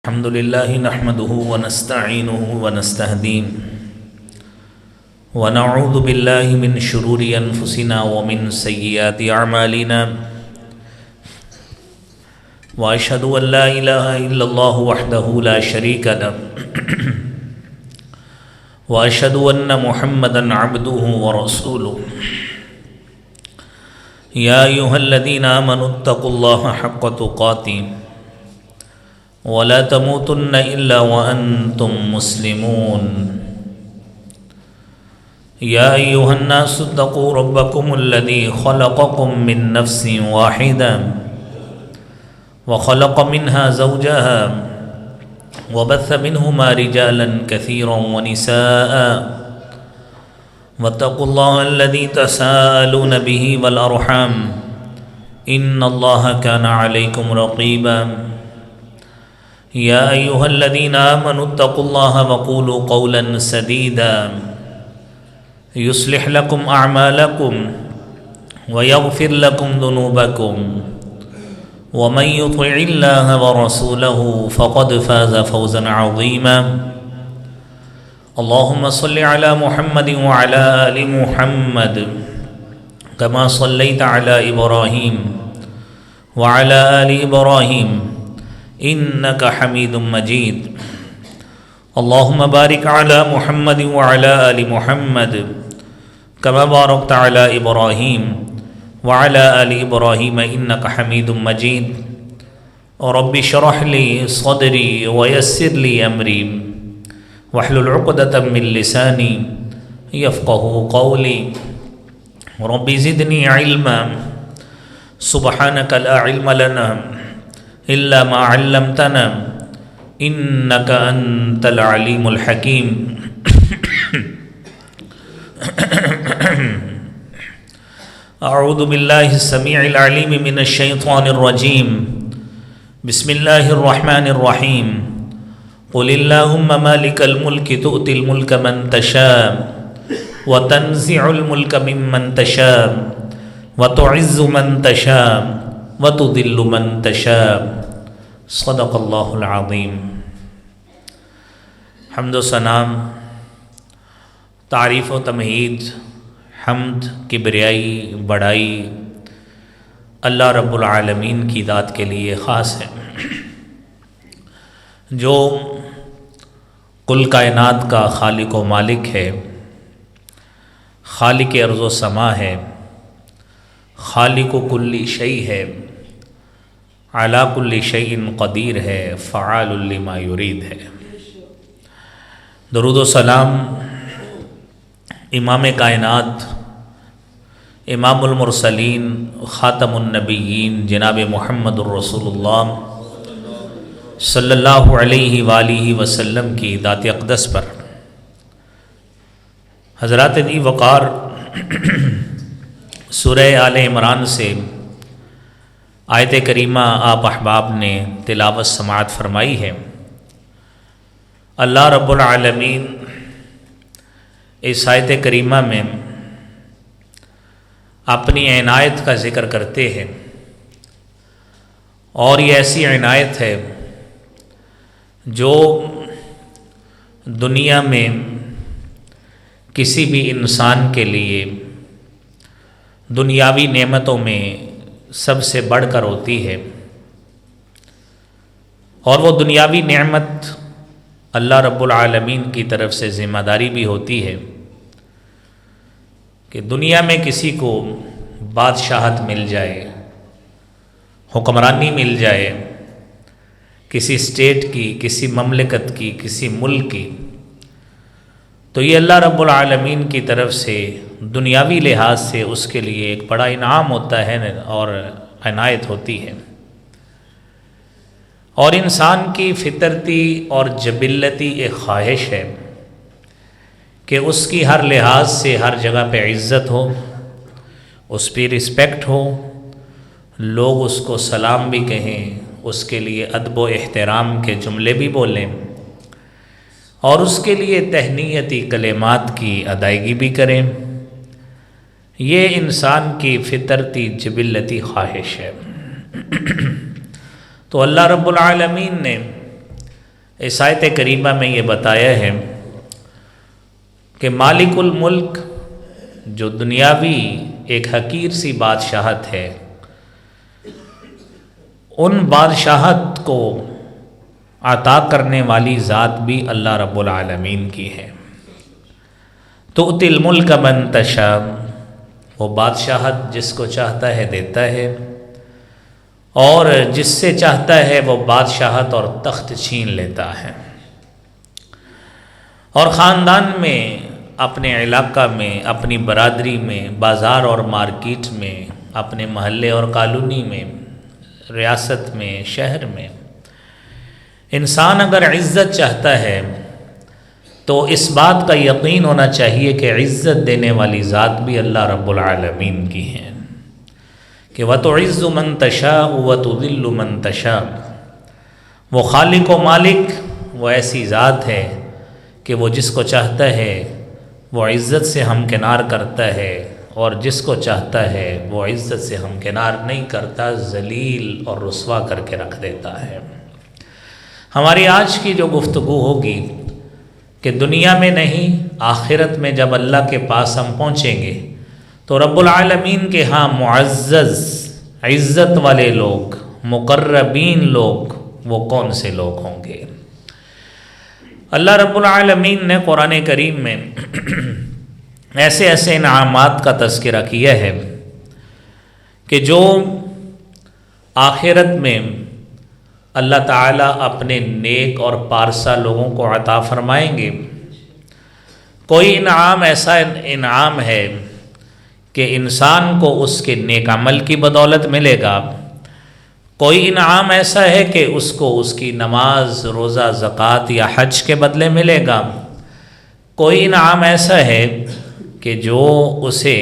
الحمد لله نحمده ونستعينه ونستهديه ونعوذ بالله من شرور أنفسنا ومن سيئات أعمالنا وأشهد أن لا إله إلا الله وحده لا شريك له وأشهد أن محمدا عبده ورسوله يا أيها الذين آمنوا اتقوا الله حق تقاته ولا تموتن إلا وأنتم مسلمون يا أيها الناس اتقوا ربكم الذي خلقكم من نفس واحدة وخلق منها زوجها وبث منهما رجالا كثيرا ونساء واتقوا الله الذي تساءلون به والأرحام إن الله كان عليكم رقيبا يا أيها الذين آمنوا اتقوا الله وقولوا قولا سديدا يصلح لكم أعمالكم ويغفر لكم ذنوبكم ومن يطع الله ورسوله فقد فاز فوزا عظيما اللهم صل على محمد وعلى آل محمد كما صليت على إبراهيم وعلى آل إبراهيم إنك حميد مجيد اللهم بارك على محمد وعلى آل محمد كما باركت على إبراهيم وعلى آل إبراهيم إنك حميد مجيد رب اشرح لي صدري ويسر لي أمري واحلل عقدة من لساني يفقه قولي رب زدني علما سبحانك لا علم لنا إلا ما علمتنا إنك أنت العليم الحكيم أعوذ بالله السميع العليم من الشيطان الرجيم بسم الله الرحمن الرحيم قل اللهم مالك الملك تؤتي الملك من تشاء وتنزع الملك ممن تشاء وتعز من تشاء وتذل من تشاء صدق اللہ العظیم۔ حمد و ثنا، تعریف و تمہید، حمد، کبریائی، بڑائی اللہ رب العالمین کی ذات کے لیے خاص ہے، جو کل کائنات کا خالق و مالک ہے، خالق ارض و سما ہے، خالق و کل شیء ہے، علی کل شیء قدیر ہے، فعال لما یرید ہے۔ درود و سلام امام کائنات، امام المرسلین، خاتم النبیین جناب محمد الرسول اللہ صلی اللہ علیہ وآلہ وسلم کی ذات اقدس پر۔ حضرات دی وقار، سورہ آل عمران سے آیت کریمہ آپ احباب نے تلاوت سماعت فرمائی ہے۔ اللہ رب العالمین اس آیت کریمہ میں اپنی عنایت کا ذکر کرتے ہیں، اور یہ ایسی عنایت ہے جو دنیا میں کسی بھی انسان کے لیے دنیاوی نعمتوں میں سب سے بڑھ کر ہوتی ہے، اور وہ دنیاوی نعمت اللہ رب العالمین کی طرف سے ذمہ داری بھی ہوتی ہے کہ دنیا میں کسی کو بادشاہت مل جائے، حکمرانی مل جائے، کسی اسٹیٹ کی، کسی مملکت کی، کسی ملک کی، تو یہ اللہ رب العالمین کی طرف سے دنیاوی لحاظ سے اس کے لیے ایک بڑا انعام ہوتا ہے اور عنایت ہوتی ہے۔ اور انسان کی فطرتی اور جبلتی ایک خواہش ہے کہ اس کی ہر لحاظ سے ہر جگہ پہ عزت ہو، اس پہ رسپیکٹ ہو، لوگ اس کو سلام بھی کہیں، اس کے لیے ادب و احترام کے جملے بھی بولیں، اور اس کے لیے تہنیتی کلمات کی ادائیگی بھی کریں۔ یہ انسان کی فطرتی جبلتی خواہش ہے۔ تو اللہ رب العالمین نے اس آیت کریمہ میں یہ بتایا ہے کہ مالک الملک جو دنیاوی ایک حقیر سی بادشاہت ہے، ان بادشاہت کو عطا کرنے والی ذات بھی اللہ رب العالمین کی ہے۔ تؤتی الملک من تشاء، وہ بادشاہت جس کو چاہتا ہے دیتا ہے، اور جس سے چاہتا ہے وہ بادشاہت اور تخت چھین لیتا ہے۔ اور خاندان میں، اپنے علاقہ میں، اپنی برادری میں، بازار اور مارکیٹ میں، اپنے محلے اور کالونی میں، ریاست میں، شہر میں، انسان اگر عزت چاہتا ہے تو اس بات کا یقین ہونا چاہیے کہ عزت دینے والی ذات بھی اللہ رب العالمین کی ہے، کہ وَتُعِزُّ مَن تَشَاءُ وَتُذِلُّ مَن تَشَاءُ۔ وہ خالق و مالک وہ ایسی ذات ہے کہ وہ جس کو چاہتا ہے وہ عزت سے ہمکنار کرتا ہے، اور جس کو چاہتا ہے وہ عزت سے ہمکنار نہیں کرتا، ذلیل اور رسوا کر کے رکھ دیتا ہے۔ ہماری آج کی جو گفتگو ہوگی کہ دنیا میں نہیں، آخرت میں جب اللہ کے پاس ہم پہنچیں گے تو رب العالمین کے ہاں معزز، عزت والے لوگ، مقربین لوگ وہ کون سے لوگ ہوں گے؟ اللہ رب العالمین نے قرآن کریم میں ایسے ایسے انعامات کا تذکرہ کیا ہے کہ جو آخرت میں اللہ تعالیٰ اپنے نیک اور پارسا لوگوں کو عطا فرمائیں گے۔ کوئی انعام ایسا انعام ہے کہ انسان کو اس کے نیک عمل کی بدولت ملے گا، کوئی انعام ایسا ہے کہ اس کو اس کی نماز، روزہ، زکوٰۃ یا حج کے بدلے ملے گا، کوئی انعام ایسا ہے کہ جو اسے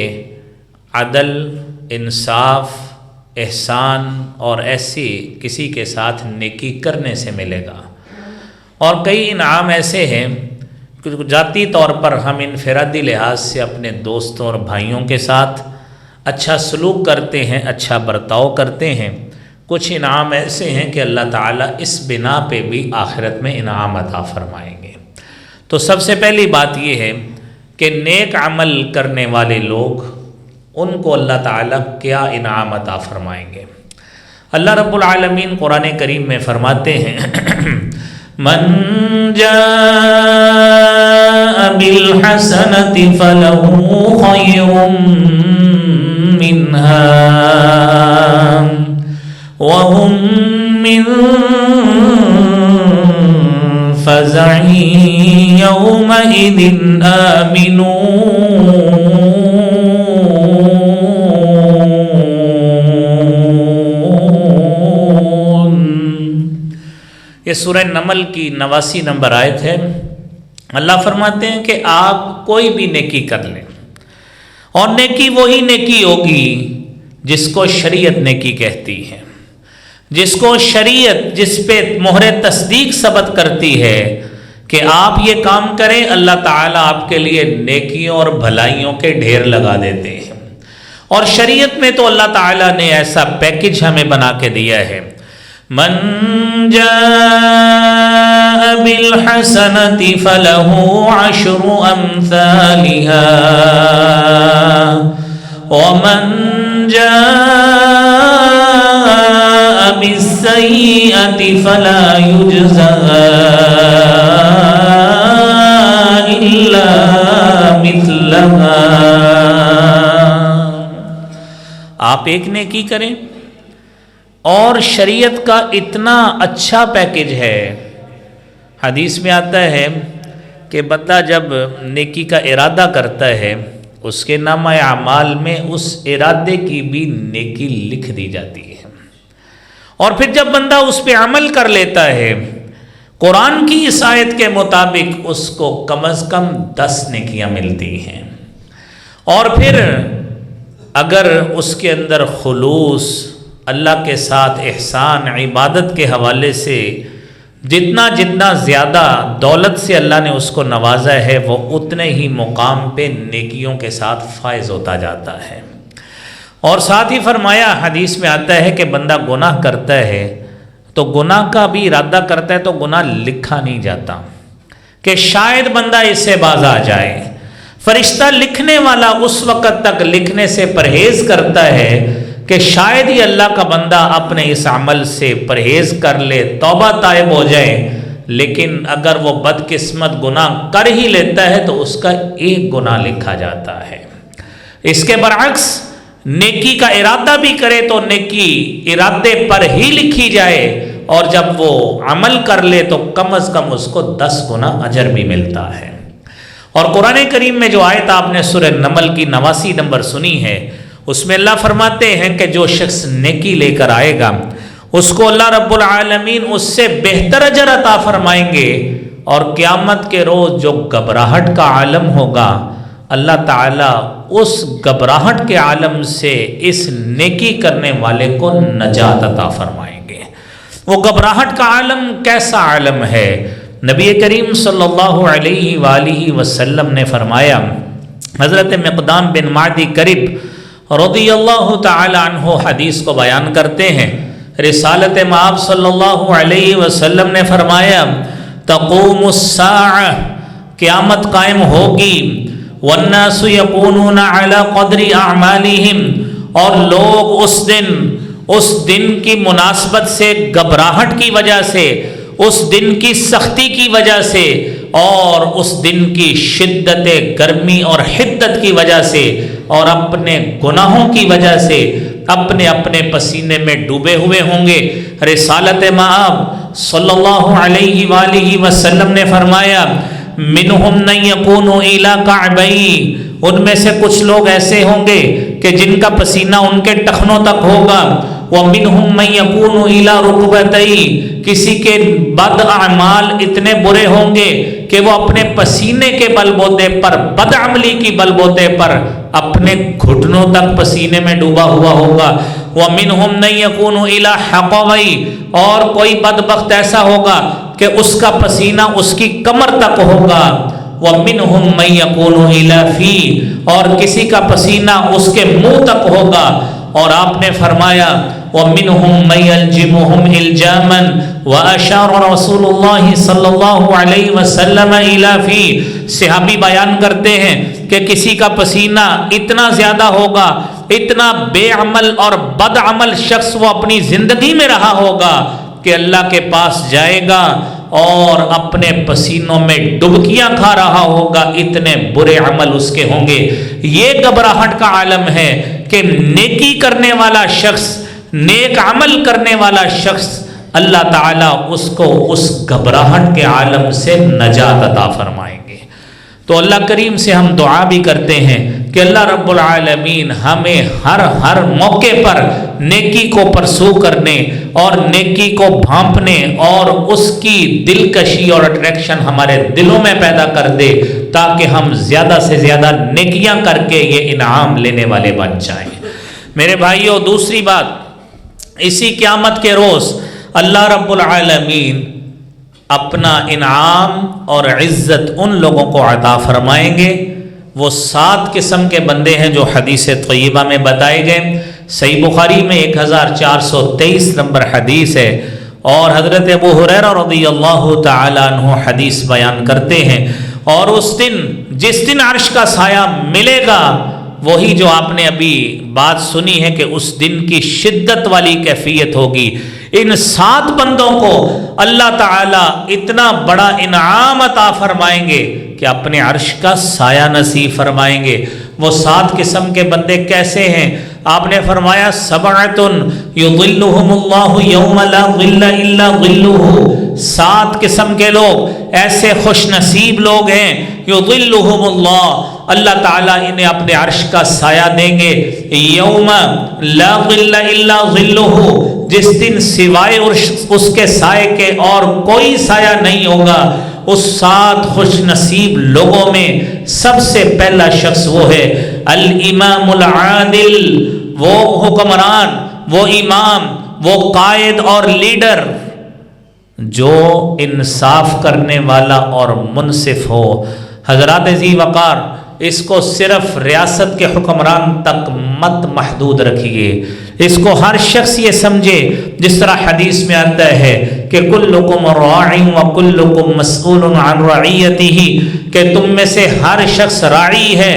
عدل، انصاف، احسان اور ایسی کسی کے ساتھ نیکی کرنے سے ملے گا، اور کئی انعام ایسے ہیں کہ ذاتی طور پر ہم انفرادی لحاظ سے اپنے دوستوں اور بھائیوں کے ساتھ اچھا سلوک کرتے ہیں، اچھا برتاؤ کرتے ہیں۔ کچھ انعام ایسے ہیں کہ اللہ تعالیٰ اس بنا پہ بھی آخرت میں انعام عطا فرمائیں گے۔ تو سب سے پہلی بات یہ ہے کہ نیک عمل کرنے والے لوگ، ان کو اللہ تعالیٰ کیا انعام عطا فرمائیں گے؟ اللہ رب العالمین قرآن کریم میں فرماتے ہیں من جاء بالحسنۃ فلہ خیر منہا وہم من فزع یومئذ آمنون۔ یہ سورہ نمل کی 89 نمبر آیت ہے۔ اللہ فرماتے ہیں کہ آپ کوئی بھی نیکی کر لیں، اور نیکی وہی نیکی ہوگی جس کو شریعت نیکی کہتی ہے، جس کو شریعت، جس پہ مہر تصدیق ثبت کرتی ہے کہ آپ یہ کام کریں، اللہ تعالیٰ آپ کے لیے نیکیوں اور بھلائیوں کے ڈھیر لگا دیتے ہیں۔ اور شریعت میں تو اللہ تعالیٰ نے ایسا پیکج ہمیں بنا کے دیا ہے، من جاء بالحسنۃ فلہ عشر امثالها ومن جاء بالسیئۃ فلا یجزی الا مثلها۔ آپ ایک نیکی کریں، اور شریعت کا اتنا اچھا پیکج ہے، حدیث میں آتا ہے کہ بندہ جب نیکی کا ارادہ کرتا ہے، اس کے نامہ اعمال میں اس ارادے کی بھی نیکی لکھ دی جاتی ہے، اور پھر جب بندہ اس پہ عمل کر لیتا ہے، قرآن کی اس آیت کے مطابق اس کو کم از کم 10 نیکیاں ملتی ہیں۔ اور پھر اگر اس کے اندر خلوص، اللہ کے ساتھ احسان، عبادت کے حوالے سے جتنا جتنا زیادہ دولت سے اللہ نے اس کو نوازا ہے، وہ اتنے ہی مقام پہ نیکیوں کے ساتھ فائز ہوتا جاتا ہے۔ اور ساتھ ہی فرمایا، حدیث میں آتا ہے کہ بندہ گناہ کرتا ہے تو گناہ کا بھی ارادہ کرتا ہے تو گناہ لکھا نہیں جاتا کہ شاید بندہ اس سے باز آ جائے. فرشتہ لکھنے والا اس وقت تک لکھنے سے پرہیز کرتا ہے کہ شاید ہی اللہ کا بندہ اپنے اس عمل سے پرہیز کر لے، توبہ طائب ہو جائے. لیکن اگر وہ بدقسمت گناہ کر ہی لیتا ہے تو اس کا ایک گناہ لکھا جاتا ہے. اس کے برعکس نیکی کا ارادہ بھی کرے تو نیکی ارادے پر ہی لکھی جائے، اور جب وہ عمل کر لے تو کم از کم اس کو 10 گنا اجر بھی ملتا ہے. اور قرآن کریم میں جو آیت آپ نے سورہ نمل کی 89 نمبر سنی ہے، اس میں اللہ فرماتے ہیں کہ جو شخص نیکی لے کر آئے گا اس کو اللہ رب العالمین اس سے بہتر اجر عطا فرمائیں گے، اور قیامت کے روز جو گھبراہٹ کا عالم ہوگا اللہ تعالیٰ اس گھبراہٹ کے عالم سے اس نیکی کرنے والے کو نجات عطا فرمائیں گے. وہ گھبراہٹ کا عالم کیسا عالم ہے؟ نبی کریم صلی اللہ علیہ وآلہ وسلم نے فرمایا، حضرت مقدام بن معدی کرب رضی اللہ تعالی عنہ حدیث کو بیان کرتے ہیں، رسالت مآب صلی اللہ علیہ وسلم نے فرمایا، تقوم الساعہ، قیامت قائم ہوگی، والناس یکونون علی قدر اعمالہم، اور لوگ اس دن کی مناسبت سے، گھبراہٹ کی وجہ سے، اس دن کی سختی کی وجہ سے، اور اس دن کی شدت گرمی اور حدت کی وجہ سے، اور اپنے گناہوں کی وجہ سے اپنے اپنے پسینے میں ڈوبے ہوئے ہوں گے. رسالت مآب صلی اللہ علیہ وآلہ وسلم نے فرمایا، منہم من یکون الی کعبیہ، ان میں سے کچھ لوگ ایسے ہوں گے کہ جن کا پسینہ ان کے ٹخنوں تک ہوگا. وَمِنْهُمْ مَنْ يَكُونُ إِلَىٰ رُكْبَتَيْهِ، کسی کے بد اعمال اتنے برے ہوں گے کہ وہ اپنے پسینے کے بل بوتے پر، بد عملی کی بل بوتے پر اپنے گھٹنوں تک پسینے میں ڈوبا ہوا ہوگا. وَمِنْهُمْ مَنْ يَكُونُ إِلَىٰ حَقَوَيْهِ، اور کوئی بدبخت ایسا ہوگا کہ اس کا پسینہ اس کی کمر تک ہوگا. وَمِنْهُمْ مَنْ يَكُونُ إِلَىٰ فِيهِ، اور کسی کا پسینہ اس کے منہ تک ہوگا. اور آپ نے فرمایا، وَمِنْهُمْ مَنْ يَلْجِمُهُمْ إِلْجَامًا وَأَشَارَ رَسُولُ اللَّهِ صلی اللہ علیہ وسلم إِلَىٰ فِيهِ. صحابی بیان کرتے ہیں کہ کسی کا پسینہ اتنا زیادہ ہوگا، اتنا بے عمل اور بد عمل شخص وہ اپنی زندگی میں رہا ہوگا کہ اللہ کے پاس جائے گا اور اپنے پسینوں میں ڈبکیاں کھا رہا ہوگا، اتنے برے عمل اس کے ہوں گے. یہ گھبراہٹ کا عالم ہے کہ نیکی کرنے والا شخص، نیک عمل کرنے والا شخص، اللہ تعالیٰ اس کو اس گھبراہٹ کے عالم سے نجات عطا فرمائیں گے. تو اللہ کریم سے ہم دعا بھی کرتے ہیں کہ اللہ رب العالمین ہمیں ہر موقع پر نیکی کو پرسو کرنے اور نیکی کو بھانپنے اور اس کی دلکشی اور اٹریکشن ہمارے دلوں میں پیدا کر دے، تاکہ ہم زیادہ سے زیادہ نیکیاں کر کے یہ انعام لینے والے بن جائیں. میرے بھائیوں، دوسری بات، اسی قیامت کے روز اللہ رب العالمین اپنا انعام اور عزت ان لوگوں کو عطا فرمائیں گے. وہ 7 قسم کے بندے ہیں جو حدیث طیبہ میں بتائے گئے. صحیح بخاری میں 1423 نمبر حدیث ہے، اور حضرت ابو ہریرہ رضی اللہ تعالی عنہ حدیث بیان کرتے ہیں. اور اس دن، جس دن عرش کا سایہ ملے گا، وہی جو آپ نے ابھی بات سنی ہے کہ اس دن کی شدت والی کیفیت ہوگی. ان 7 بندوں کو اللہ تعالیٰ اتنا بڑا انعام عطا فرمائیں گے کہ اپنے عرش کا سایہ نصیب فرمائیں گے. وہ 7 قسم کے بندے کیسے ہیں؟ آپ نے فرمایا، سبعۃ یظلھم اللہ یوم لا ظل الا ظلہ. 7 قسم کے لوگ ایسے خوش نصیب لوگ ہیں، یظلھم اللہ، اللہ تعالیٰ انہیں اپنے عرش کا سایہ دیں گے. یوم لا ظل الا ظلہ، جس دن سوائے اس کے سائے کے اور کوئی سایہ نہیں ہوگا. اس 7 خوش نصیب لوگوں میں سب سے پہلا شخص وہ ہے الامام العادل، وہ حکمران، وہ امام، وہ قائد اور لیڈر جو انصاف کرنے والا اور منصف ہو. حضرات ذی وقار، اس کو صرف ریاست کے حکمران تک مت محدود رکھیے، اس کو ہر شخص یہ سمجھے جس طرح حدیث میں آتا ہے کہ کلکم راع و کلکم مسئول عن رعیتہ، کہ تم میں سے ہر شخص راعی ہے،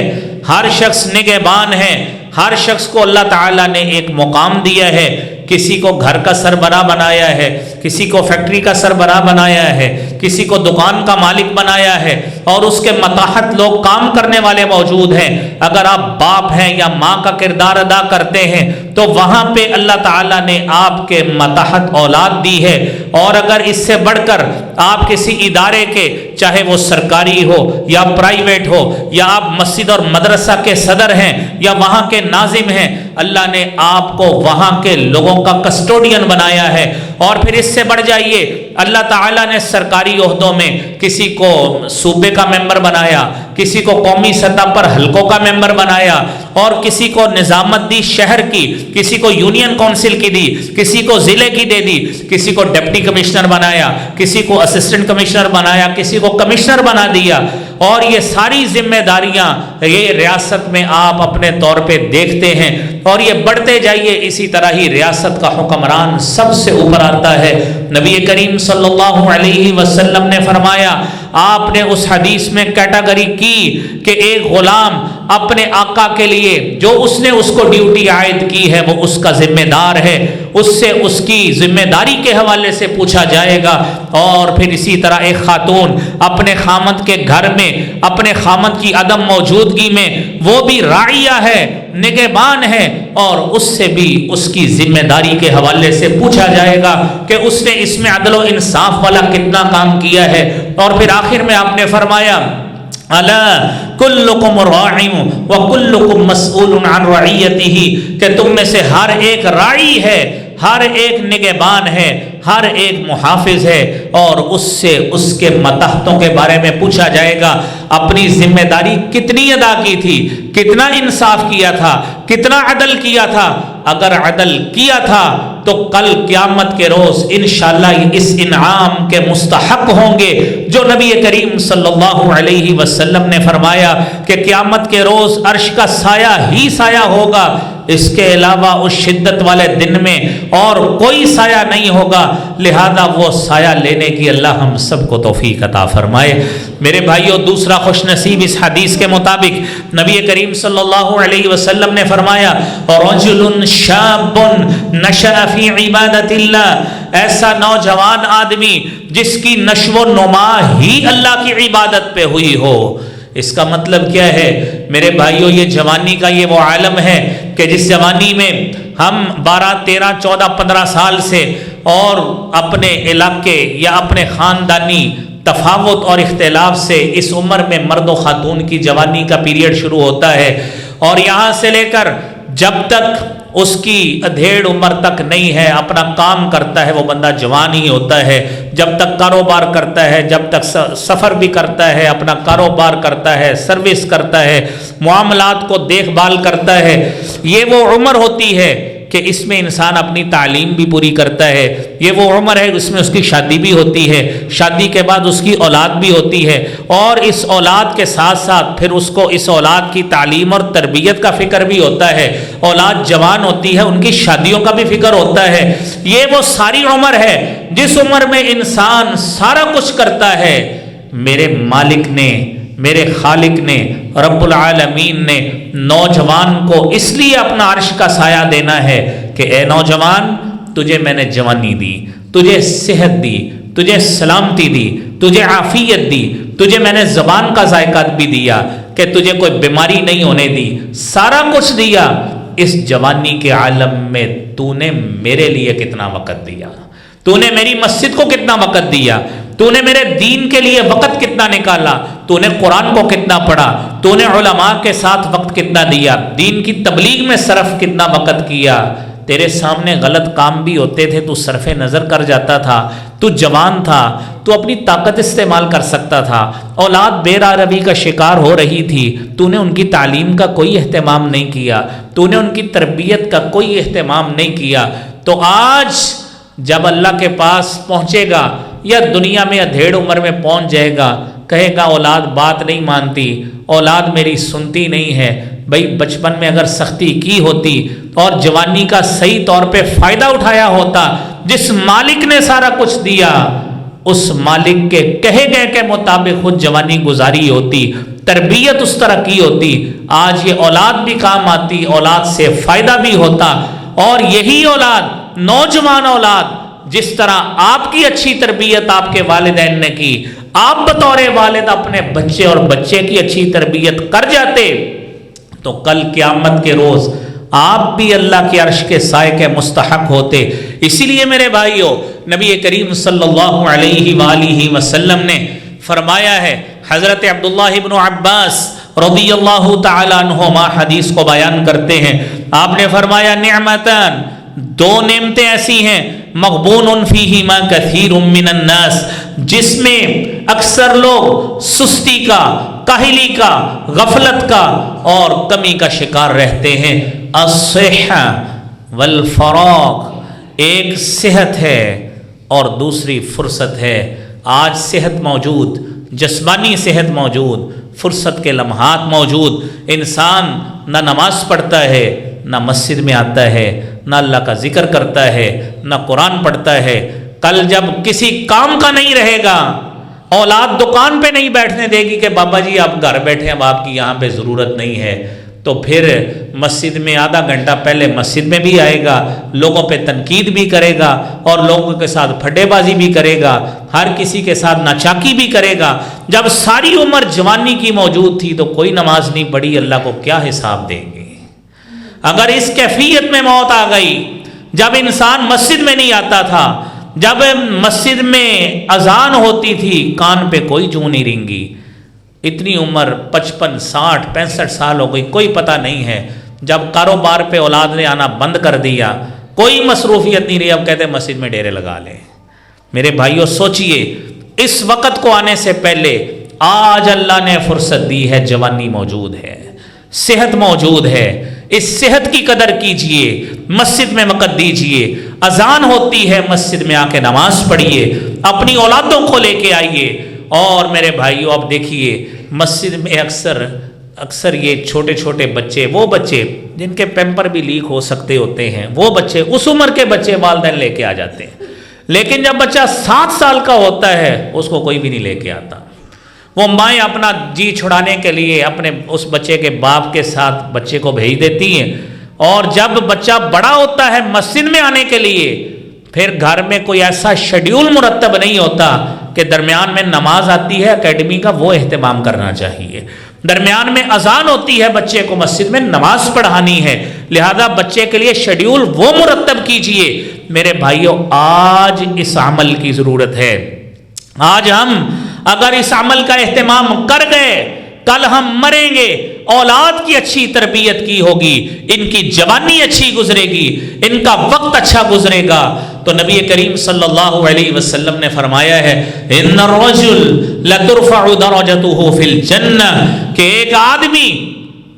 ہر شخص نگہبان ہے، ہر شخص کو اللہ تعالیٰ نے ایک مقام دیا ہے. کسی کو گھر کا سربراہ بنایا ہے، کسی کو فیکٹری کا سربراہ بنایا ہے، کسی کو دکان کا مالک بنایا ہے، اور اس کے ماتحت لوگ کام کرنے والے موجود ہیں. اگر آپ باپ ہیں یا ماں کا کردار ادا کرتے ہیں تو وہاں پہ اللہ تعالیٰ نے آپ کے ماتحت اولاد دی ہے. اور اگر اس سے بڑھ کر آپ کسی ادارے کے، چاہے وہ سرکاری ہو یا پرائیویٹ ہو، یا آپ مسجد اور مدرسہ کے صدر ہیں یا وہاں کے ناظم ہیں، اللہ نے آپ کو وہاں کے لوگوں کا کسٹوڈین بنایا ہے. اور پھر اس سے بڑھ جائیے، اللہ تعالیٰ نے سرکاری عہدوں میں کسی کو صوبے کا ممبر بنایا، کسی کو قومی سطح پر حلقوں کا ممبر بنایا، اور کسی کو نظامت دی شہر کی، کسی کو یونین کونسل کی دی، کسی کو ضلع کی دے دی، کسی کو ڈپٹی کمشنر بنایا، کسی کو اسسٹنٹ کمشنر بنایا، کسی کو کمشنر بنا دیا. اور یہ ساری ذمہ داریاں یہ ریاست میں آپ اپنے طور پہ دیکھتے ہیں، اور یہ بڑھتے جائیے. اسی طرح ہی ریاست کا حکمران سب سے اوپر آتا ہے. نبی کریم صلی اللہ علیہ وسلم نے فرمایا، آپ نے اس حدیث میں کیٹیگری کی کہ ایک غلام اپنے آقا کے لیے جو اس نے اس کو ڈیوٹی عائد کی ہے وہ اس کا ذمہ دار ہے، اس سے اس کی ذمہ داری کے حوالے سے پوچھا جائے گا. اور پھر اسی طرح ایک خاتون اپنے خامد کے گھر میں اپنے خامد کی عدم موجودگی میں وہ بھی راعیہ ہے، نگہبان ہے، اور اس سے بھی اس کی ذمہ داری کے حوالے سے پوچھا جائے گا کہ اس نے اس میں عدل و انصاف والا کتنا کام کیا ہے. اور پھر آخر میں آپ نے فرمایا، الا کلکم راع وکلکم مسئول عن رعیتہ، کہ تم میں سے ہر ایک راعی ہے، ہر ایک نگہبان ہے، ہر ایک محافظ ہے، اور اس سے اس کے ماتحتوں کے بارے میں پوچھا جائے گا اپنی ذمہ داری کتنی ادا کی تھی، کتنا انصاف کیا تھا، کتنا عدل کیا تھا. اگر عدل کیا تھا تو کل قیامت کے روز انشاءاللہ اس انعام کے مستحق ہوں گے جو نبی کریم صلی اللہ علیہ وسلم نے فرمایا کہ قیامت کے روز عرش کا سایہ ہی سایہ ہوگا، اس کے علاوہ اس شدت والے دن میں اور کوئی سایہ نہیں ہوگا. لہذا وہ سایہ لینے کی اللہ ہم سب کو توفیق عطا فرمائے. میرے بھائیوں، دوسرا خوش نصیب اس حدیث کے مطابق نبی کریم صلی اللہ علیہ وسلم نے فرمایا، رجل شاب نشأ فی عبادت اللہ، ایسا نوجوان آدمی جس کی نشو و نما ہی اللہ کی عبادت پہ ہوئی ہو. اس کا مطلب کیا ہے میرے بھائیوں؟ یہ جوانی کا یہ وہ عالم ہے کہ جس جوانی میں ہم 12 13 14 15 سال سے اور اپنے علاقے یا اپنے خاندانی تفاوت اور اختلاف سے اس عمر میں مرد و خاتون کی جوانی کا پیریڈ شروع ہوتا ہے، اور یہاں سے لے کر جب تک اس کی ادھیڑ عمر تک نہیں ہے اپنا کام کرتا ہے وہ بندہ جوان ہی ہوتا ہے. جب تک کاروبار کرتا ہے، جب تک سفر بھی کرتا ہے، اپنا کاروبار کرتا ہے، سروس کرتا ہے، معاملات کو دیکھ بھال کرتا ہے، یہ وہ عمر ہوتی ہے کہ اس میں انسان اپنی تعلیم بھی پوری کرتا ہے. یہ وہ عمر ہے اس میں اس کی شادی بھی ہوتی ہے، شادی کے بعد اس کی اولاد بھی ہوتی ہے، اور اس اولاد کے ساتھ ساتھ پھر اس کو اس اولاد کی تعلیم اور تربیت کا فکر بھی ہوتا ہے. اولاد جوان ہوتی ہے، ان کی شادیوں کا بھی فکر ہوتا ہے. یہ وہ ساری عمر ہے جس عمر میں انسان سارا کچھ کرتا ہے. میرے مالک نے، میرے خالق نے، رب العالمین نے نوجوان کو اس لیے اپنا عرش کا سایہ دینا ہے کہ اے نوجوان، تجھے میں نے جوانی دی، تجھے صحت دی، تجھے سلامتی دی، تجھے عافیت دی، تجھے میں نے زبان کا ذائقہ بھی دیا کہ تجھے کوئی بیماری نہیں ہونے دی، سارا کچھ دیا. اس جوانی کے عالم میں تو نے میرے لیے کتنا وقت دیا، تو نے میری مسجد کو کتنا وقت دیا، تو نے میرے دین کے لیے وقت کتنا نکالا، تو نے قرآن کو کتنا پڑھا، تو نے علماء کے ساتھ وقت کتنا دیا، دین کی تبلیغ میں صرف کتنا وقت کیا. تیرے سامنے غلط کام بھی ہوتے تھے تو صرف نظر کر جاتا تھا. تو جوان تھا، تو اپنی طاقت استعمال کر سکتا تھا. اولاد بے راہ کا شکار ہو رہی تھی، تو نے ان کی تعلیم کا کوئی اہتمام نہیں کیا، تو نے ان کی تربیت کا کوئی اہتمام نہیں کیا. تو آج جب اللہ کے پاس پہنچے گا یا دنیا میں ادھیڑ عمر میں پہنچ جائے گا، کہے گا اولاد بات نہیں مانتی، اولاد میری سنتی نہیں ہے. بھائی بچپن میں اگر سختی کی ہوتی اور جوانی کا صحیح طور پہ فائدہ اٹھایا ہوتا، جس مالک نے سارا کچھ دیا اس مالک کے کہے گئے کے مطابق خود جوانی گزاری ہوتی، تربیت اس طرح کی ہوتی، آج یہ اولاد بھی کام آتی، اولاد سے فائدہ بھی ہوتا، اور یہی اولاد، نوجوان اولاد، جس طرح آپ کی اچھی تربیت آپ کے والدین نے کی، آپ بطور والد اپنے بچے اور بچے کی اچھی تربیت کر جاتے تو کل قیامت کے روز آپ بھی اللہ کے عرش کے سائے کے مستحق ہوتے۔ اسی لیے میرے بھائیوں، نبی کریم صلی اللہ علیہ وآلہ وسلم نے فرمایا ہے، حضرت عبداللہ ابن عباس رضی اللہ تعالی عنہما حدیث کو بیان کرتے ہیں، آپ نے فرمایا نعمتان، دو نعمتیں ایسی ہیں مغبون فیہما کثیر من الناس، جس میں اکثر لوگ سستی کا، کاہلی کا، غفلت کا اور کمی کا شکار رہتے ہیں۔ الصحہ والفراغ، ایک صحت ہے اور دوسری فرصت ہے۔ آج صحت موجود، جسمانی صحت موجود، فرصت کے لمحات موجود، انسان نہ نماز پڑھتا ہے، نہ مسجد میں آتا ہے، نہ اللہ کا ذکر کرتا ہے، نہ قرآن پڑھتا ہے۔ کل جب کسی کام کا نہیں رہے گا، اولاد دکان پہ نہیں بیٹھنے دے گی کہ بابا جی آپ گھر بیٹھے، اب آپ کی یہاں پہ ضرورت نہیں ہے، تو پھر مسجد میں آدھا گھنٹہ پہلے مسجد میں بھی آئے گا، لوگوں پہ تنقید بھی کرے گا اور لوگوں کے ساتھ پھڈے بازی بھی کرے گا، ہر کسی کے ساتھ ناچاکی بھی کرے گا۔ جب ساری عمر جوانی کی موجود تھی تو کوئی نماز نہیں پڑھی، اللہ کو کیا حساب دیں گے؟ اگر اس کیفیت میں موت آ گئی، جب انسان مسجد میں نہیں آتا تھا، جب مسجد میں اذان ہوتی تھی کان پہ کوئی جوں نہیں رینگی، اتنی عمر 55 60 65 سال ہو گئی، کوئی پتہ نہیں ہے۔ جب کاروبار پہ اولاد نے آنا بند کر دیا، کوئی مصروفیت نہیں رہی، اب کہتے ہیں مسجد میں ڈیرے لگا لیں۔ میرے بھائیوں سوچئے، اس وقت کو آنے سے پہلے آج اللہ نے فرصت دی ہے، جوانی موجود ہے، صحت موجود ہے، اس صحت کی قدر کیجئے، مسجد میں وقت دیجئے، اذان ہوتی ہے مسجد میں آ کے نماز پڑھیے، اپنی اولادوں کو لے کے آئیے۔ اور میرے بھائیوں اب دیکھیے، مسجد میں اکثر یہ چھوٹے چھوٹے بچے، وہ بچے جن کے پیمپر بھی لیک ہو سکتے ہوتے ہیں، وہ بچے، اس عمر کے بچے والدین لے کے آ جاتے ہیں، لیکن جب بچہ 7 سال کا ہوتا ہے اس کو کوئی بھی نہیں لے کے آتا۔ وہ مائیں اپنا جی چھڑانے کے لیے اپنے اس بچے کے باپ کے ساتھ بچے کو بھیج دیتی ہیں، اور جب بچہ بڑا ہوتا ہے مسجد میں آنے کے لیے، پھر گھر میں کوئی ایسا شیڈیول مرتب نہیں ہوتا کہ درمیان میں نماز آتی ہے اکیڈمی کا، وہ اہتمام کرنا چاہیے، درمیان میں اذان ہوتی ہے بچے کو مسجد میں نماز پڑھانی ہے، لہذا بچے کے لیے شیڈیول وہ مرتب کیجئے۔ میرے بھائیوں آج اس عمل کی ضرورت ہے۔ آج ہم اگر اس عمل کا اہتمام کر گئے، کل ہم مریں گے، اولاد کی اچھی تربیت کی ہوگی، ان کی جوانی اچھی گزرے گی، ان کا وقت اچھا گزرے گا۔ تو نبی کریم صلی اللہ علیہ وسلم نے فرمایا ہے ان الرجل لترفع درجته فی الجنہ، کہ ایک آدمی،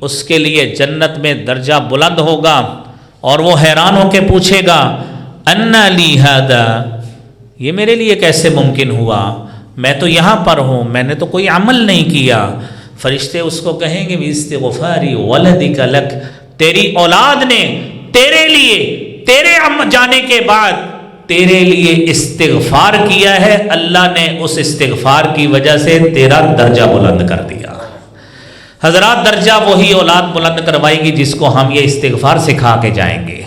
اس کے لیے جنت میں درجہ بلند ہوگا، اور وہ حیران ہو کے پوچھے گا ان لی ھذا، یہ میرے لیے کیسے ممکن ہوا، میں تو یہاں پر ہوں، میں نے تو کوئی عمل نہیں کیا۔ فرشتے اس کو کہیں گے باستغفاری ولدک لک، تیری اولاد نے تیرے لیے، تیرے جانے کے بعد تیرے لیے استغفار کیا ہے، اللہ نے اس استغفار کی وجہ سے تیرا درجہ بلند کر دیا۔ حضرات درجہ وہی اولاد بلند کروائے گی جس کو ہم یہ استغفار سکھا کے جائیں گے،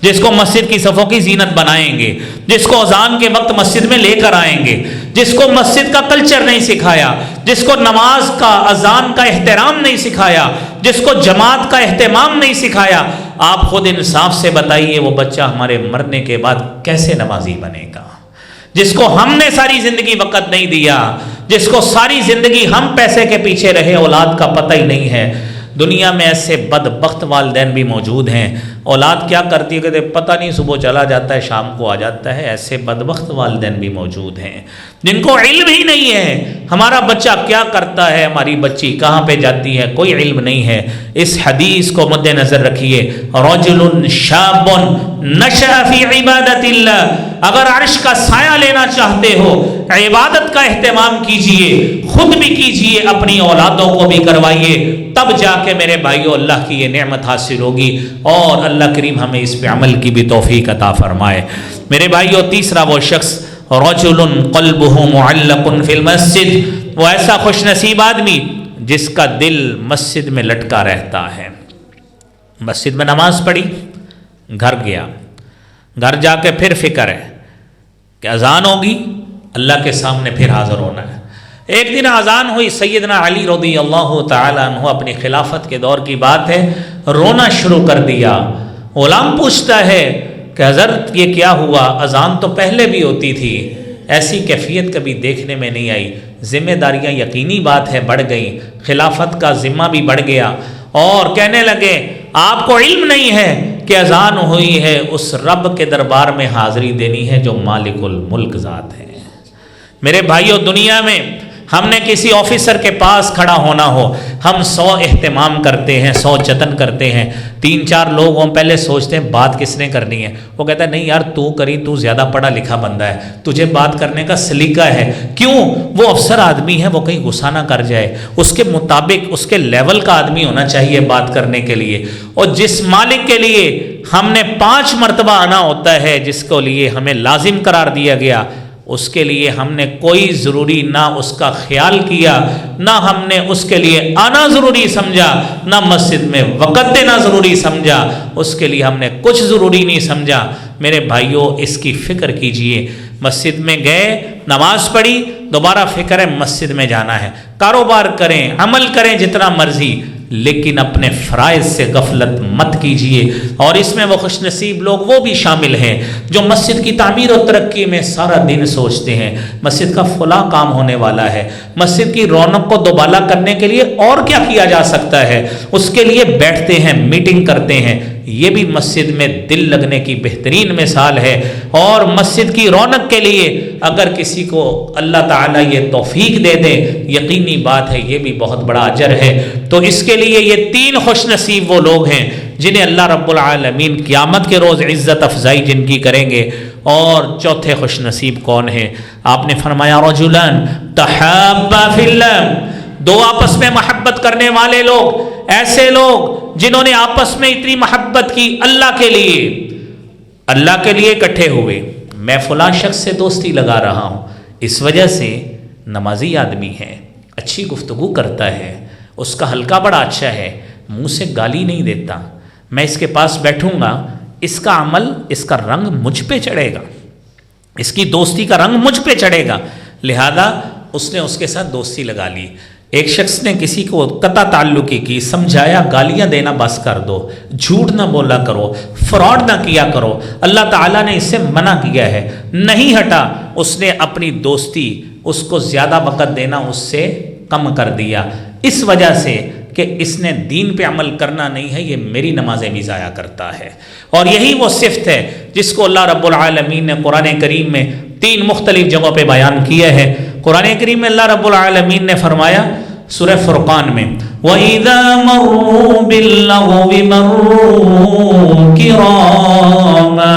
جس کو مسجد کی صفوں کی زینت بنائیں گے، جس کو اذان کے وقت مسجد میں لے کر آئیں گے، جس کو مسجد کا کلچر نہیں سکھایا، جس کو نماز کا، اذان کا احترام نہیں سکھایا، جس کو جماعت کا اہتمام نہیں سکھایا۔ آپ خود انصاف سے بتائیے وہ بچہ ہمارے مرنے کے بعد کیسے نمازی بنے گا؟ جس کو ہم نے ساری زندگی وقت نہیں دیا، جس کو ساری زندگی ہم پیسے کے پیچھے رہے، اولاد کا پتہ ہی نہیں ہے۔ دنیا میں ایسے بدبخت والدین بھی موجود ہیں، اولاد کیا کرتی ہے کہتے پتہ نہیں، صبح چلا جاتا ہے شام کو آ جاتا ہے۔ ایسے بدبخت والدین بھی موجود ہیں جن کو علم ہی نہیں ہے، ہمارا بچہ کیا کرتا ہے، ہماری بچی کہاں پہ جاتی ہے، کوئی علم نہیں ہے۔ اس حدیث کو مد نظر رکھیے، رجل شاب نشأ فی عبادت اللہ، اگر عرش کا سایہ لینا چاہتے ہو عبادت کا اہتمام کیجئے، خود بھی کیجئے، اپنی اولادوں کو بھی کروائیے، تب جا کے میرے بھائیو اللہ کی یہ نعمت حاصل ہوگی، اور اللہ کریم ہمیں اس پہ عمل کی بھی توفیق عطا فرمائے۔ میرے بھائیو تیسرا وہ شخص رجل قلبہ معلق فی المسجد، وہ ایسا خوش نصیب آدمی جس کا دل مسجد میں لٹکا رہتا ہے۔ مسجد میں نماز پڑھی، گھر گیا، گھر جا کے پھر فکر ہے کہ اذان ہوگی، اللہ کے سامنے پھر حاضر ہونا ہے۔ ایک دن اذان ہوئی، سیدنا علی رضی اللہ تعالیٰ عنہ اپنی خلافت کے دور کی بات ہے، رونا شروع کر دیا۔ غلام پوچھتا ہے کہ حضرت یہ کیا ہوا، اذان تو پہلے بھی ہوتی تھی، ایسی کیفیت کبھی دیکھنے میں نہیں آئی۔ ذمہ داریاں یقینی بات ہے بڑھ گئیں، خلافت کا ذمہ بھی بڑھ گیا، اور کہنے لگے آپ کو علم نہیں ہے کہ اذان ہوئی ہے، اس رب کے دربار میں حاضری دینی ہے جو مالک الملک ذات ہے۔ میرے بھائیو دنیا میں ہم نے کسی آفیسر کے پاس کھڑا ہونا ہو، ہم 100 اہتمام کرتے ہیں، 100 جتن کرتے ہیں، 3-4 لوگ ہم پہلے سوچتے ہیں بات کس نے کرنی ہے، وہ کہتا ہے نہیں یار تو کری، تو زیادہ پڑھا لکھا بندہ ہے، تجھے بات کرنے کا سلیقہ ہے۔ کیوں؟ وہ افسر آدمی ہے، وہ کہیں غصہ نہ کر جائے، اس کے مطابق اس کے لیول کا آدمی ہونا چاہیے بات کرنے کے لیے۔ اور جس مالک کے لیے ہم نے 5 مرتبہ آنا ہوتا ہے، جس کو لیے ہمیں لازم قرار دیا گیا، اس کے لیے ہم نے کوئی ضروری نہ اس کا خیال کیا، نہ ہم نے اس کے لیے آنا ضروری سمجھا، نہ مسجد میں وقت دینا ضروری سمجھا، اس کے لیے ہم نے کچھ ضروری نہیں سمجھا۔ میرے بھائیوں اس کی فکر کیجئے، مسجد میں گئے، نماز پڑھی، دوبارہ فکر ہے مسجد میں جانا ہے، کاروبار کریں، عمل کریں جتنا مرضی، لیکن اپنے فرائض سے غفلت مت کیجئے۔ اور اس میں وہ خوش نصیب لوگ وہ بھی شامل ہیں جو مسجد کی تعمیر و ترقی میں سارا دن سوچتے ہیں مسجد کا فلاں کام ہونے والا ہے، مسجد کی رونق کو دوبالا کرنے کے لیے اور کیا کیا جا سکتا ہے، اس کے لیے بیٹھتے ہیں، میٹنگ کرتے ہیں۔ یہ بھی مسجد میں دل لگنے کی بہترین مثال ہے۔ اور مسجد کی رونق کے لیے اگر کسی کو اللہ تعالیٰ یہ توفیق دے دے، یقینی بات ہے یہ بھی بہت بڑا اجر ہے۔ تو اس کے لیے یہ 3 خوش نصیب وہ لوگ ہیں جنہیں اللہ رب العالمین قیامت کے روز عزت افزائی جن کی کریں گے۔ اور چوتھے خوش نصیب کون ہیں؟ آپ نے فرمایا رجلان تحابا فی اللہ، 2 آپس میں محبت کرنے والے لوگ، ایسے لوگ جنہوں نے آپس میں اتنی محبت کی اللہ کے لیے اکٹھے ہوئے۔ میں فلاں شخص سے دوستی لگا رہا ہوں، اس وجہ سے نمازی آدمی ہے، اچھی گفتگو کرتا ہے، اس کا حلقہ بڑا اچھا ہے، منہ سے گالی نہیں دیتا، میں اس کے پاس بیٹھوں گا، اس کا عمل، اس کا رنگ مجھ پہ چڑھے گا، اس کی دوستی کا رنگ مجھ پہ چڑھے گا، لہذا اس نے اس کے ساتھ دوستی لگا لی۔ ایک شخص نے کسی کو قطع تعلقی کی، سمجھایا گالیاں دینا بس کر دو، جھوٹ نہ بولا کرو، فراڈ نہ کیا کرو، اللہ تعالیٰ نے اس سے منع کیا ہے، نہیں ہٹا، اس نے اپنی دوستی، اس کو زیادہ وقت دینا اس سے کم کر دیا، اس وجہ سے کہ اس نے دین پہ عمل کرنا نہیں ہے، یہ میری نمازیں بھی ضائع کرتا ہے۔ اور یہی وہ صفت ہے جس کو اللہ رب العالمین نے قرآن کریم میں 3 مختلف جگہوں پہ بیان کیا ہے۔ قرآن کریم میں اللہ رب العالمین نے فرمایا سورہ فرقان میں وَإِذَا مَرُّوا بِاللَّغْوِ مَرُّوا كِرَامًا،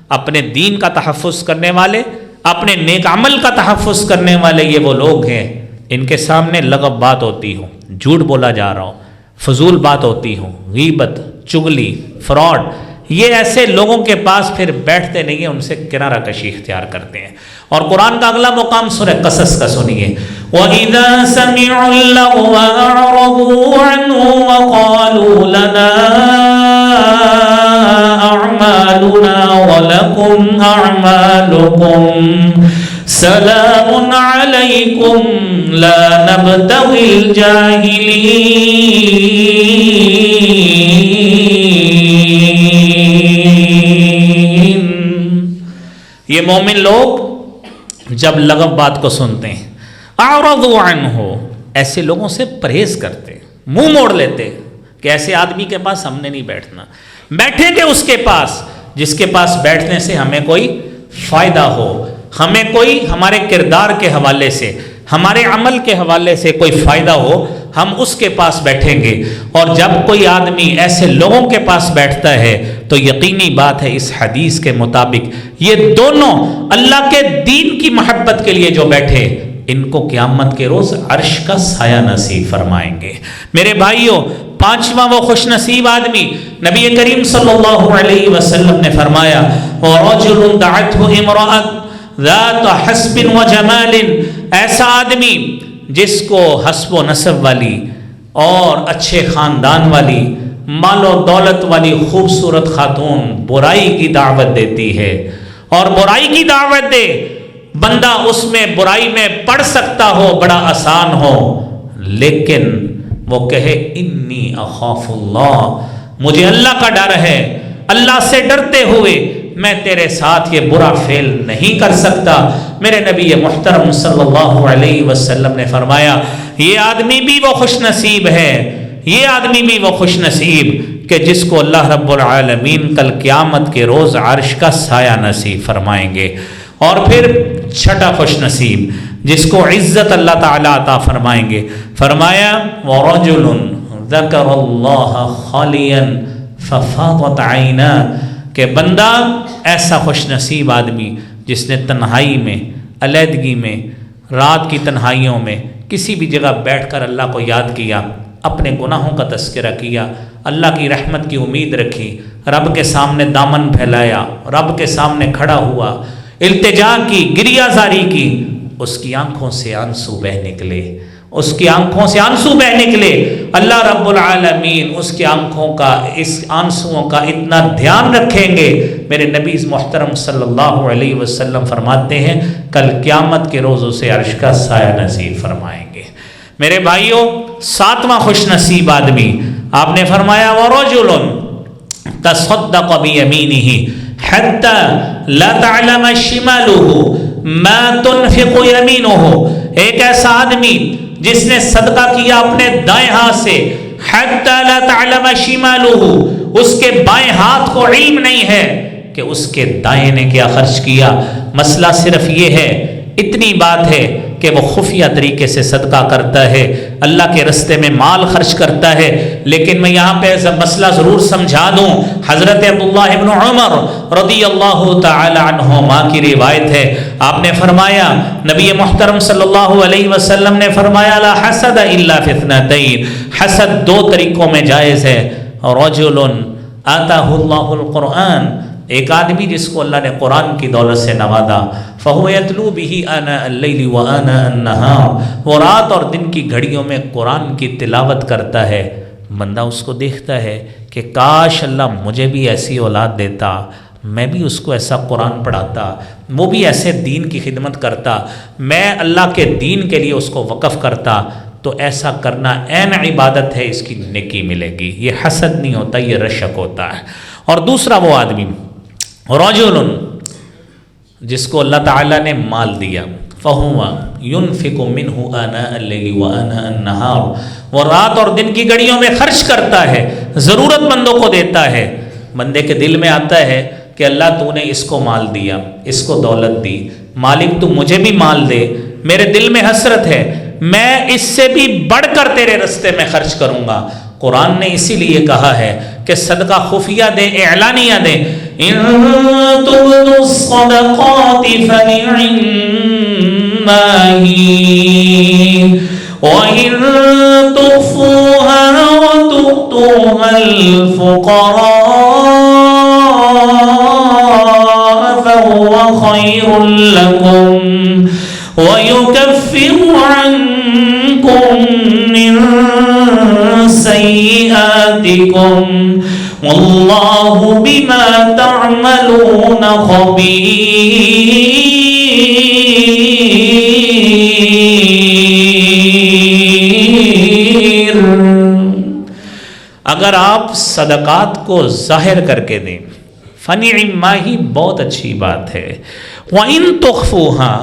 اپنے دین کا تحفظ کرنے والے، اپنے نیک عمل کا تحفظ کرنے والے یہ وہ لوگ ہیں، ان کے سامنے لغو بات ہوتی ہو، جھوٹ بولا جا رہا ہو، فضول بات ہوتی ہو، غیبت، چغلی، فراڈ، یہ ایسے لوگوں کے پاس پھر بیٹھتے نہیں ہیں، ان سے کنارہ کشی اختیار کرتے ہیں۔ اور قرآن کا اگلا مقام سورہ قصص کا سنیے وَإِذَا سَمِعُوا اللَّغْوَ أَعْرَضُوا عَنْهُ وَقَالُوا لَنَا أَعْمَالُنَا وَلَكُمْ أَعْمَالُكُمْ سَلَامٌ عَلَيْكُمْ لَا نَبْتَغِي الْجَاهِلِينَ۔ یہ مومن لوگ جب لغو بات کو سنتے ہیں، اعرضوا عنہ، ایسے لوگوں سے پرہیز کرتے، منہ موڑ لیتے کہ ایسے آدمی کے پاس ہم نے نہیں بیٹھنا، بیٹھیں گے اس کے پاس جس کے پاس بیٹھنے سے ہمیں کوئی فائدہ ہو۔ ہمیں کوئی ہمارے کردار کے حوالے سے، ہمارے عمل کے حوالے سے کوئی فائدہ ہو، ہم اس کے پاس بیٹھیں گے۔ اور جب کوئی آدمی ایسے لوگوں کے پاس بیٹھتا ہے تو یقینی بات ہے اس حدیث کے مطابق یہ دونوں اللہ کے دین کی محبت کے لیے جو بیٹھے، ان کو قیامت کے روز عرش کا سایہ نصیب فرمائیں گے۔ میرے بھائیوں، پانچواں وہ خوش نصیب آدمی، نبی کریم صلی اللہ علیہ وسلم نے فرمایا وَرَجُلٌ دَعَتْهُ امْرَأَةٌ ذَاتُ حَسْبٍ وَجَمَالٍ، ایسا آدمی جس کو حسب و نسب والی اور اچھے خاندان والی، مال و دولت والی خوبصورت خاتون برائی کی دعوت دیتی ہے، اور برائی کی دعوت دے، بندہ اس میں برائی میں پڑ سکتا ہو، بڑا آسان ہو، لیکن وہ کہے انی اخاف اللہ، مجھے اللہ کا ڈر ہے، اللہ سے ڈرتے ہوئے میں تیرے ساتھ یہ برا فعل نہیں کر سکتا۔ میرے نبی محترم صلی اللہ علیہ وسلم نے فرمایا یہ آدمی بھی وہ خوش نصیب ہے، یہ آدمی بھی وہ خوش نصیب کہ جس کو اللہ رب العالمین کل قیامت کے روز عرش کا سایہ نصیب فرمائیں گے۔ اور پھر چھٹا خوش نصیب جس کو عزت اللہ تعالیٰ عطا فرمائیں گے، فرمایا وَرَجُلٌ ذَكَرَ اللَّهَ خَالِيًا فَفَاضَتْ عَيْنَاهُ، کہ بندہ ایسا خوش نصیب آدمی جس نے تنہائی میں، علیحدگی میں، رات کی تنہائیوں میں کسی بھی جگہ بیٹھ کر اللہ کو یاد کیا، اپنے گناہوں کا تذکرہ کیا، اللہ کی رحمت کی امید رکھی، رب کے سامنے دامن پھیلایا، رب کے سامنے کھڑا ہوا، التجا کی، گریہ زاری کی، اس کی آنکھوں سے آنسو بہ نکلے، اس کی آنکھوں سے آنسو بہ نکلے، اللہ رب العالمین اس کی آنکھوں کا، اس آنسوؤں کا اتنا دھیان رکھیں گے۔ میرے نبی محترم صلی اللہ علیہ وسلم فرماتے ہیں کل قیامت کے روز اسے عرش کا سایہ نصیب فرمائیں گے۔ میرے بھائیوں، ساتواں خوش نصیب آدمی آپ نے فرمایا وَرَجُلٌ تَصَدَّقَ بِيَمِينِهِ حَتَّى لَا تَعْلَمَ شِمَالُهُ مَا تُنْفِقُ يَمِينُهُ، ایک ایسا آدمی جس نے صدقہ کیا اپنے دائیں ہاتھ سے، حَتَّى لَا تَعْلَمَ شِمَالُهُ، اس کے بائیں ہاتھ کو علم نہیں ہے کہ اس کے دائیں نے کیا خرچ کیا۔ مسئلہ صرف یہ ہے، اتنی بات ہے کہ وہ خفیہ طریقے سے صدقہ کرتا ہے، اللہ کے رستے میں مال خرچ کرتا ہے، لیکن میں یہاں پہ مسئلہ ضرور سمجھا دوں۔ حضرت عبداللہ ابن عمر رضی اللہ تعالی عنہما کی روایت ہے، آپ نے فرمایا، نبی محترم صلی اللہ علیہ وسلم نے فرمایا لا حسد الا فی اثنتین، حسد دو طریقوں میں جائز ہے۔ رجل آتاہ اللہ القرآن، ایک آدمی جس کو اللہ نے قرآن کی دولت سے نوازا، فہو یتلو بہ آناء اللیل و آناء النہار، وہ رات اور دن کی گھڑیوں میں قرآن کی تلاوت کرتا ہے۔ بندہ اس کو دیکھتا ہے کہ کاش اللہ مجھے بھی ایسی اولاد دیتا، میں بھی اس کو ایسا قرآن پڑھاتا، وہ بھی ایسے دین کی خدمت کرتا، میں اللہ کے دین کے لیے اس کو وقف کرتا، تو ایسا کرنا عین عبادت ہے، اس کی نیکی ملے گی۔ یہ حسد نہیں ہوتا، یہ رشک ہوتا ہے۔ اور دوسرا وہ آدمی رجل جس کو اللہ تعالیٰ نے مال دیا، فہو ينفق منه آناء اللیل و آناء النہار، وہ رات اور دن کی گھڑیوں میں خرچ کرتا ہے، ضرورت مندوں کو دیتا ہے۔ بندے کے دل میں آتا ہے کہ اللہ تو نے اس کو مال دیا، اس کو دولت دی، مالک تو مجھے بھی مال دے، میرے دل میں حسرت ہے، میں اس سے بھی بڑھ کر تیرے رستے میں خرچ کروں گا۔ قرآن نے اسی لیے کہا ہے کہ صدقہ خفیہ دے، اعلانیہ دے، ان تبدوا الصدقات فنعما هی وان تخفوها وتؤتوها الفقراء فهو خير لكم ويكفر عنكم من سيئاتكم والله بما تعملون خبير۔ اگر آپ صدقات کو ظاہر کر کے دیں، فنعما ہی، بہت اچھی بات ہے۔ وَإِن تُخْفُوهَا،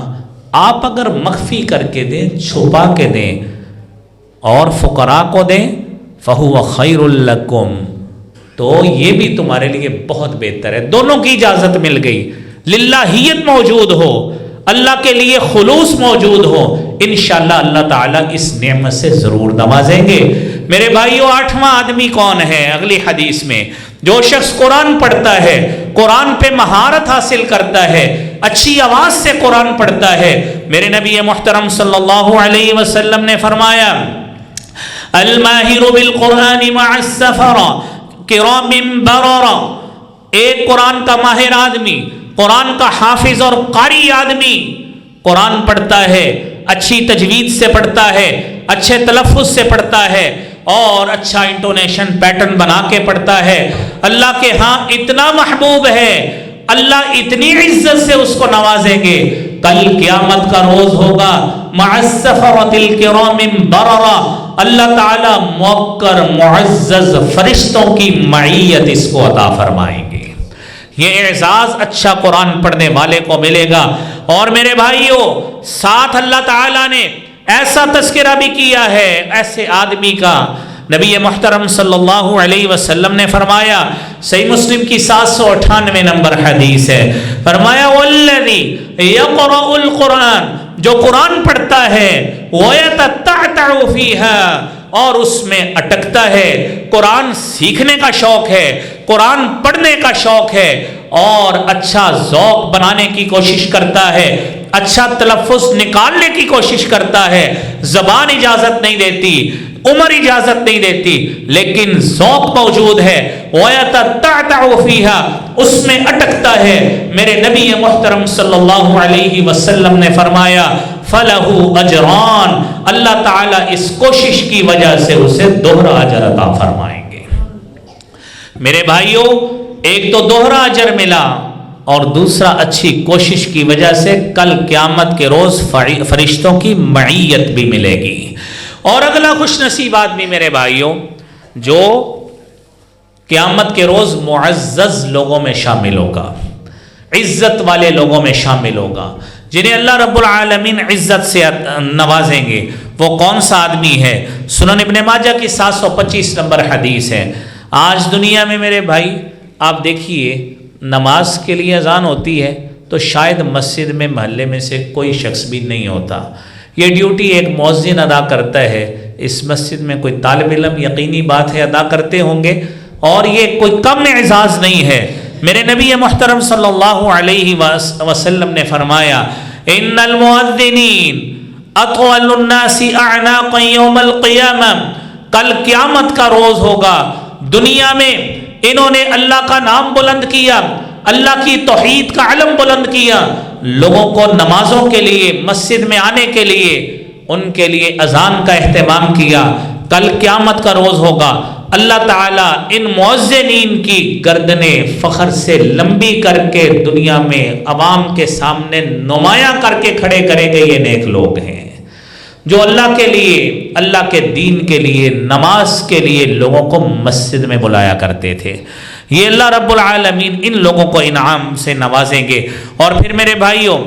آپ اگر مخفی کر کے دیں، چھپا کے دیں اور فقراء کو دیں، فَهُوَ خَيْرٌ لَكُمْ، تو یہ بھی تمہارے لیے بہت بہتر ہے۔ دونوں کی اجازت مل گئی، للہیت موجود ہو، اللہ کے لیے خلوص موجود ہو، انشاءاللہ اللہ تعالیٰ اس نعمت سے ضرور نوازیں گے۔ میرے بھائیو، 8واں آدمی کون ہے؟ اگلی حدیث میں جو شخص قرآن پڑھتا ہے، قرآن پہ مہارت حاصل کرتا ہے، اچھی آواز سے قرآن پڑھتا ہے، میرے نبی محترم صلی اللہ علیہ وسلم نے فرمایا الماہر بالقرآن مع السفر کرام برر، ایک قرآن کا ماہر آدمی، قرآن کا حافظ اور قاری آدمی قرآن پڑھتا ہے، اچھی تجوید سے پڑھتا ہے، اچھے تلفظ سے پڑھتا ہے اور اچھا انٹونیشن پیٹرن بنا کے پڑھتا ہے، اللہ کے ہاں اتنا محبوب ہے، اللہ اتنی عزت سے اس کو نوازیں گے، کل قیامت کا روز ہوگا مع السفرۃ الکرام بررہ، اللہ تعالی موقر معزز فرشتوں کی معیت اس کو عطا فرمائیں گے۔ یہ اعزاز اچھا قرآن پڑھنے والے کو ملے گا۔ اور میرے بھائیوں، ساتھ اللہ تعالیٰ نے ایسا تذکرہ بھی کیا ہے ایسے آدمی کا، نبی محترم صلی اللہ علیہ وسلم نے فرمایا، صحیح مسلم کی 798 نمبر حدیث ہے، فرمایا والذی یقرأ القرآن، جو قرآن پڑھتا ہے ویتتعتع فیہا، اور اس میں اٹکتا ہے، قرآن سیکھنے کا شوق ہے، قرآن پڑھنے کا شوق ہے اور اچھا ذوق بنانے کی کوشش کرتا ہے، اچھا تلفظ نکالنے کی کوشش کرتا ہے، زبان اجازت نہیں دیتی، عمر اجازت نہیں دیتی، لیکن ذوق موجود ہے، وَيَتَتَّعْتَعُ فِيهَا، اس میں اٹکتا ہے، میرے نبی محترم صلی اللہ علیہ وسلم نے فرمایا فَلَهُ أَجْرَانِ، اللہ تعالیٰ اس کوشش کی وجہ سے اسے دوہرا اجر عطا فرمائیں گے۔ میرے بھائیوں، ایک تو دوہرا اجر ملا اور دوسرا اچھی کوشش کی وجہ سے کل قیامت کے روز فرشتوں کی معیت بھی ملے گی۔ اور اگلا خوش نصیب آدمی میرے بھائیوں، جو قیامت کے روز معزز لوگوں میں شامل ہوگا، عزت والے لوگوں میں شامل ہوگا، جنہیں اللہ رب العالمین عزت سے نوازیں گے، وہ کون سا آدمی ہے؟ سنن ابن ماجہ کی 725 نمبر حدیث ہے۔ آج دنیا میں میرے بھائی آپ دیکھیے، نماز کے لیے اذان ہوتی ہے تو شاید مسجد میں محلے میں سے کوئی شخص بھی نہیں ہوتا، یہ ڈیوٹی ایک مؤذن ادا کرتا ہے، اس مسجد میں کوئی طالب علم یقینی بات ہے ادا کرتے ہوں گے، اور یہ کوئی کم اعزاز نہیں ہے۔ میرے نبی محترم صلی اللہ علیہ وسلم نے فرمایا ان المؤذنین اطول الناس اعناقا یوم القیامہ، کل قیامت کا روز ہوگا، دنیا میں انہوں نے اللہ کا نام بلند کیا، اللہ کی توحید کا علم بلند کیا، لوگوں کو نمازوں کے لیے مسجد میں آنے کے لیے ان کے لیے اذان کا اہتمام کیا، کل قیامت کا روز ہوگا، اللہ تعالیٰ ان مؤذنین کی گردنیں فخر سے لمبی کر کے دنیا میں عوام کے سامنے نمایاں کر کے کھڑے کرے گے، یہ نیک لوگ ہیں جو اللہ کے لیے، اللہ کے دین کے لیے، نماز کے لیے لوگوں کو مسجد میں بلایا کرتے تھے۔ یہ اللہ رب العالمین ان لوگوں کو انعام سے نوازیں گے۔ اور پھر میرے بھائیوں،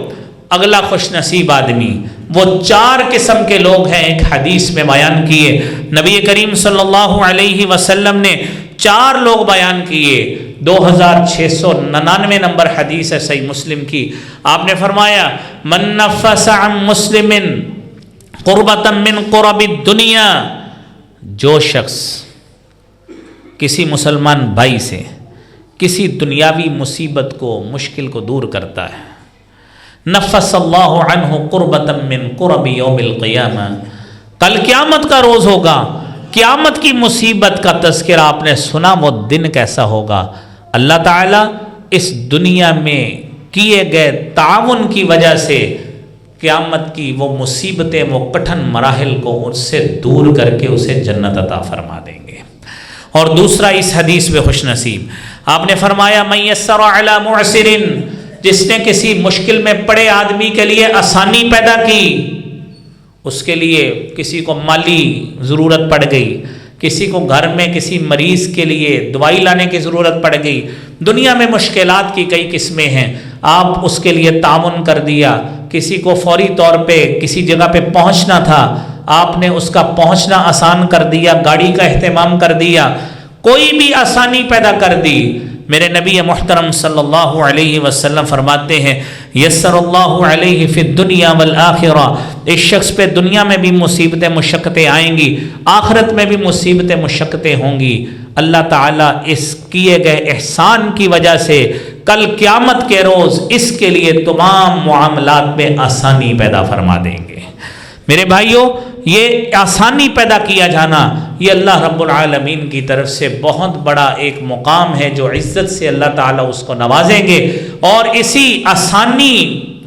اگلا خوش نصیب آدمی، وہ 4 قسم کے لوگ ہیں، ایک حدیث میں بیان کیے، نبی کریم صلی اللہ علیہ وسلم نے 4 لوگ بیان کیے، 2699 نمبر حدیث ہے صحیح مسلم کی، آپ نے فرمایا من نفس عن مسلم قربۃ من قرب الدنیا، جو شخص کسی مسلمان بھائی سے کسی دنیاوی مصیبت کو، مشکل کو دور کرتا ہے، نفس اللہ عنہ قربۃ من قرب یوم القیامہ، کل قیامت کا روز ہوگا، قیامت کی مصیبت کا تذکرہ آپ نے سنا، وہ دن کیسا ہوگا؟ اللہ تعالیٰ اس دنیا میں کیے گئے تعاون کی وجہ سے قیامت کی وہ مصیبتیں، وہ کٹھن مراحل کو اس سے دور کر کے اسے جنت عطا فرما دیں گے۔ اور دوسرا اس حدیث میں خوش نصیب، آپ نے فرمایا من یسر علی معسر، جس نے کسی مشکل میں پڑے آدمی کے لیے آسانی پیدا کی، اس کے لیے کسی کو مالی ضرورت پڑ گئی، کسی کو گھر میں کسی مریض کے لیے دوائی لانے کی ضرورت پڑ گئی، دنیا میں مشکلات کی کئی قسمیں ہیں، آپ اس کے لیے تعاون کر دیا، کسی کو فوری طور پہ کسی جگہ پہ پہنچنا تھا، آپ نے اس کا پہنچنا آسان کر دیا، گاڑی کا اہتمام کر دیا، کوئی بھی آسانی پیدا کر دی، میرے نبی محترم صلی اللہ علیہ وسلم فرماتے ہیں یسر اللہ علیہ فی الدنیا والآخرہ، اس شخص پہ دنیا میں بھی مصیبتیں مشقتیں آئیں گی، آخرت میں بھی مصیبتیں مشقتیں ہوں گی، اللہ تعالیٰ اس کیے گئے احسان کی وجہ سے کل قیامت کے روز اس کے لیے تمام معاملات میں آسانی پیدا فرما دیں گے۔ میرے بھائیوں، یہ آسانی پیدا کیا جانا یہ اللہ رب العالمین کی طرف سے بہت بڑا ایک مقام ہے جو عزت سے اللہ تعالیٰ اس کو نوازیں گے، اور اسی آسانی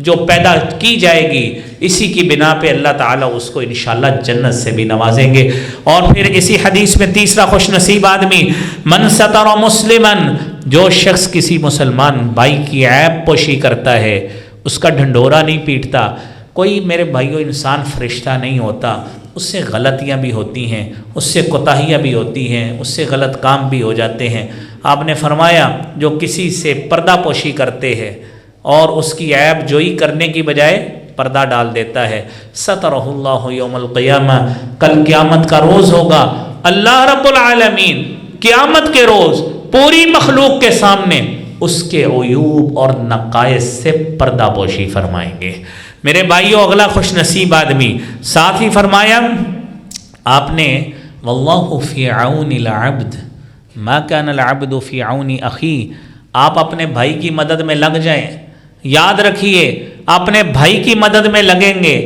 جو پیدا کی جائے گی اسی کی بنا پہ اللہ تعالیٰ اس کو انشاءاللہ جنت سے بھی نوازیں گے۔ اور پھر اسی حدیث میں تیسرا خوش نصیب آدمی، من ستر مسلمن، جو شخص کسی مسلمان بھائی کی عیب پوشی کرتا ہے، اس کا ڈھنڈورا نہیں پیٹتا۔ کوئی میرے بھائیوں انسان فرشتہ نہیں ہوتا، اس سے غلطیاں بھی ہوتی ہیں، اس سے کوتاہیاں بھی ہوتی ہیں، اس سے غلط کام بھی ہو جاتے ہیں۔ آپ نے فرمایا جو کسی سے پردہ پوشی کرتے ہیں اور اس کی عیب جوئی کرنے کی بجائے پردہ ڈال دیتا ہے، سترہ اللہ یوم القیامہ، کل قیامت کا روز ہوگا، اللہ رب العالمین قیامت کے روز پوری مخلوق کے سامنے اس کے عیوب اور نقائص سے پردہ پوشی فرمائیں گے۔ میرے بھائیوں، اگلا خوش نصیب آدمی، ساتھ ہی فرمایا آپ نے واللہ فی عون العبد ما کان العبد فی عون اخی، آپ اپنے بھائی کی مدد میں لگ جائیں، یاد رکھیے اپنے بھائی کی مدد میں لگیں گے،